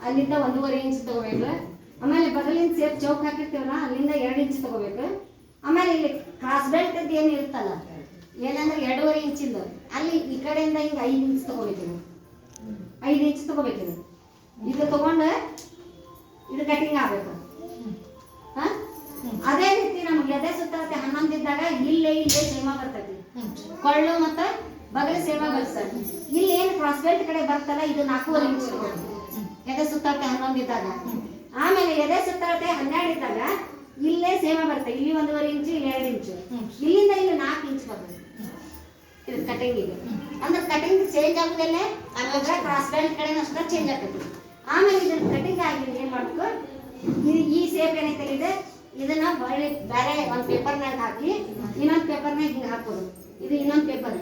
ಅಲ್ಲಿಂದ 1.5 ಇಂಚ್ ತಗೋಬೇಕು. ಆಮೇಲೆ ಬಗಲಿಂದ ಸೇಪ್ ಚೌಕ್ ಹಾಕಿರ್ತೀವಲ್ಲ ಅಲ್ಲಿಂದ 2 ಇಂಚ್ ತಗೋಬೇಕು. ಆಮೇಲೆ ಇಲ್ಲಿ ಕ್ರಾಸ್ ಬೆಲ್ಟ್ ಅಂತ ಏನು ಇರುತ್ತಲ್ಲ, ಏನಂದ್ರೆ 2.5 ಇಂಚಿಂದ ಅಲ್ಲಿ ಈ ಕಡೆಯಿಂದ ಹಿಂಗೆ 5 ಇಂಚ್ ತಗೋಬೇಕು. 5 ಇಂಚ್ ತಗೋಬೇಕು. ಇದು ತಗೊಂಡು ಇದು ಕಟಿಂಗ್ ಆಗಬೇಕು. ಅದೇ ರೀತಿ ನಮ್ಗೆ ಎದೆ ಸುತ್ತಳತೆ 11 ಇದ್ದಾಗ ಇಲ್ಲೇ ಸೇಮ ಬರ್ತೈತಿ. ಕೊಳ್ಳು ಮತ್ತು ಬಗಲ ಸೇಮ ಬರ್ತದೆ. ಇಲ್ಲಿ ಏನು ಕ್ರಾಸ್ ಬೆಲ್ಟ್ ಕಡೆ ಬರ್ತಲ್ಲ ಇದು 4.5 ಇಂಚ್ ತಗೋಬೇಕು ಎದೆ ಸುತ್ತಳತೆ 11 ಇದ್ದಾಗ. ಆಮೇಲೆ ಎದೆ ಸುತ್ತಳತೆ 12 ಇದ್ದಾಗ ಇಲ್ಲೇ ಸೇಮ ಬರ್ತದೆ. ಇಲ್ಲಿ 1.5 ಇಂಚು, ಇಲ್ಲಿ 2 ಇಂಚು, ಇಲ್ಲಿಂದ ಇಲ್ಲಿ 4 ಇಂಚ್ ಬರ್ತದೆ. ಇದು ಕಟಿಂಗ್ ಇದೆ ಅಂದ್ರೆ ಕಟಿಂಗ್ ಚೇಂಜ್ ಆಗುದಲ್ಲೇ ಅವಾಗ ಕ್ರಾಸ್ ಬೆಲ್ಟ್ ಕಡೆ ಅಷ್ಟ ಚೇಂಜ್ ಆಗ್ತೈತಿ. ಆಮೇಲೆ ಇದನ್ನ ಕಟಿಂಗ್ ಆಗಿ ಏನ್ ಮಾಡ್ಬೇಕು, ಈ ಸೇಪ್ ಏನೈತೆ ಇದೆ ಇದನ್ನ ಬೇರೆ ಒಂದು ಪೇಪರ್ನಾಗ ಹಾಕಿ ಇನ್ನೊಂದು ಪೇಪರ್ನಾಗ ಹಿಂಗೆ ಹಾಕೋದು. ಇದು ಇನ್ನೊಂದು ಪೇಪರ್,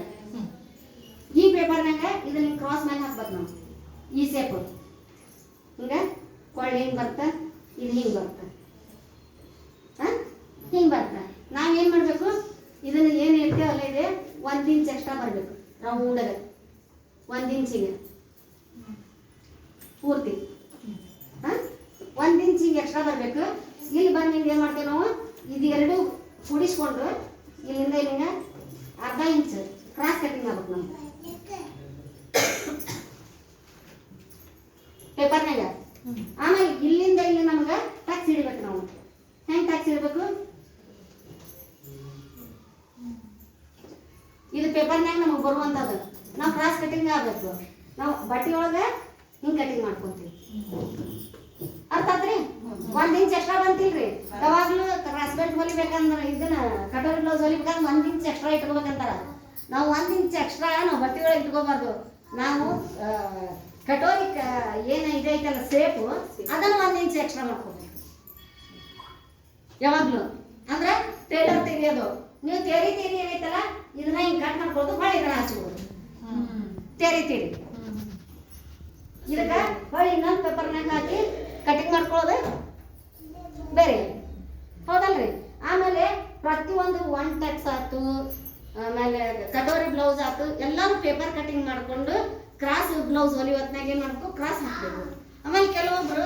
ಈ ಪೇಪರ್ನಾಗ ಇದನ್ನ ಕ್ರಾಸ್ ಮೇಲೆ ಹಾಕ್ಬೇಕು ನಾವು. ಈ ಸೇಪ್ ಹಿಂಗ ಕೊಳ್ಳಿ ಹಿಂಗೆ ಬರ್ತಾ, ಇದು ಹಿಂಗೆ ಬರ್ತಾ, ಹಿಂಗೆ ಬರ್ತಾ. ನಾವೇನು ಮಾಡಬೇಕು, ಇದನ್ನ ಏನು ಇರ್ತೇವಲ್ಲ ಇದೆ 1 ಇಂಚ್ ಎಕ್ಸ್ಟ್ರಾ ಬರಬೇಕು. ರೌಂಡಾಗ 1 ಇಂಚಿಗೆ ಪೂರ್ತಿ 1 ಇಂಚಿಗೆ ಎಕ್ಸ್ಟ್ರಾ ಬರಬೇಕು. ಇಲ್ಲಿ ಬಂದು ಏನು ಮಾಡ್ತೇವೆ ನಾವು, ಇದು ಎರಡು ಕೂಡಿಸ್ಕೊಂಡು ಇಲ್ಲಿಂದ ಇಲ್ಲಿಂದ 1/2 ಇಂಚ್ ಕ್ರಾಸ್ ಕಟಿಂಗ್ ಆಗ್ಬೇಕು ನಮ್ಗೆ ಪೇಪರ್ನಾಗ. ಆಮೇಲೆ ಇಲ್ಲಿಂದ ಇಲ್ಲಿ ನಮ್ಗೆ ಟಕ್ಸ್ ಹಿಡಿಬೇಕು. ನಾವು ಹೆಂಗೆ ಟಕ್ಸ್ ಹಿಡಬೇಕು, ಇದು ಪೇಪರ್ನಾಗ ನಮಗೆ ಬರುವಂಥದ್ದು ನಾವು ಕ್ರಾಸ್ ಕಟಿಂಗ್ ಆಗಬೇಕು. ನಾವು ಬಟ್ಟೆ ಒಳಗೆ ಹಿಂಗೆ ಕಟಿಂಗ್ ಮಾಡ್ಕೊತೀವಿ. ಅರ್ಥ ಆತ್ರಿ? 1 ಇಂಚ್ ಎಕ್ಸ್ಟ್ರಾ ಬಂತಿಲ್ರಿ. ಯಾವಾಗಲೂ ಕ್ರಾಸ್ ಬೆಲ್ಟ್ ಹೊಲಿಬೇಕಂದ್ರೆ ಇದನ್ನ ಕಟೋರಿ ಬ್ಲೌಸ್ ಹೊಲಿಬೇಕಂದ್ರೆ 1 ಇಂಚ್ ಎಕ್ಸ್ಟ್ರಾ ಇಟ್ಕೋಬೇಕಂತಾರ. ನಾವು 1 ಇಂಚ್ ಎಕ್ಸ್ಟ್ರಾ ನಾವು ಬಟ್ಟೆ ಒಳಗೆ ಇಟ್ಕೋಬಾರ್ದು. ನಾವು ಕಟೋರಿ ಏನು ಇದೈತಲ್ಲ ಸೇಪು ಅದನ್ನು 1 ಇಂಚ್ ಎಕ್ಸ್ಟ್ರಾ ಮಾಡ್ಕೋಬೇಕು ಯಾವಾಗಲೂ. ಅಂದ್ರೆ ಟೇಲರ್ ತೆಗಿಯೋದು ನೀವು ತೇರಿ ಏನೈತಲ್ಲ ಇದನ್ನ ಹಿಂಗೆ ಕಟ್ ಮಾಡ್ಕೊಳ್ಳೋದು, ಹೊಳೆ ಇದನ್ನ ಹಚ್ಬೋದು. ತೇರಿ ಇದಕ್ಕೆ ಹೊಳೆ ಇನ್ನೊಂದು ಪೇಪರ್ನಾಗ ಹಾಕಿ ಕಟಿಂಗ್ ಮಾಡ್ಕೊಳ್ಳೋದು ಬೇರೆ, ಹೌದಲ್ರಿ? ಆಮೇಲೆ ಪ್ರತಿಯೊಂದು 1 ಟಕ್ಸ್ ಆಯ್ತು, ಆಮೇಲೆ ಕಟೋರಿ ಬ್ಲೌಸ್ ಆಯ್ತು, ಎಲ್ಲರೂ ಪೇಪರ್ ಕಟಿಂಗ್ ಮಾಡಿಕೊಂಡು ಕ್ರಾಸ್ ಬ್ಲೌಸ್ ಹೊಲಿಯೋತ್ನಾಗ ಏನು ಮಾಡಬೇಕು, ಕ್ರಾಸ್ ಹಾಕ್ಬೇಕು. ಆಮೇಲೆ ಕೆಲವೊಬ್ರು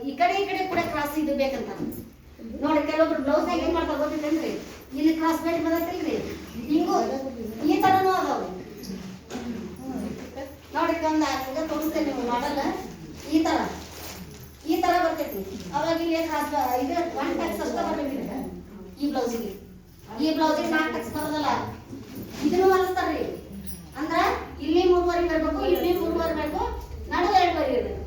ಈ ಕಡೆ ಕೂಡ ಕ್ರಾಸ್ ಇದು ಬೇಕಂತ ನೋಡಿ. ಕೆಲವೊಬ್ರು ಬ್ಲೌಸ್ನಾಗ ಏನು ಮಾಡ್ತಾರೆ ಗೊತ್ತಿತ್ತೇನ್ರಿ, ಇಲ್ಲಿ ಕ್ರಾಸ್ ಬೆಲ್ಟ್ ಬದತ್ತಿಲ್ರಿ, ಹಿಂಗೂ ಈ ಥರನೂ ಅದಾವೆ ನೋಡಿ. ಈಗ ತೋರಿಸ್ತೇನೆ ನೀವು ಮಾಡಲ್ಲ. ಈ ಥರ ಬರ್ತೈತಿ. ಅವಾಗ ಇಲ್ಲಿ ಕ್ರಾಸ್ ಇದು 1 ಟಕ್ಸ್ ಅಷ್ಟ ಬರ್ಬೇಕು ಈ ಬ್ಲೌಸಿಗೆ. ಈ ಬ್ಲೌಸಿಗೆ 4 ಟಕ್ಸ್ ಬರೋದಲ್ಲ, ಇದನ್ನು ಹೊಲಿಸ್ತಾರ್ರಿ. ಅಂದ್ರೆ ಇಲ್ಲಿ 3 ಬರಬೇಕು, ಇಲ್ಲಿ 3 ಬರಬೇಕು, ನಡುವೆ 2 ಇರಬೇಕು.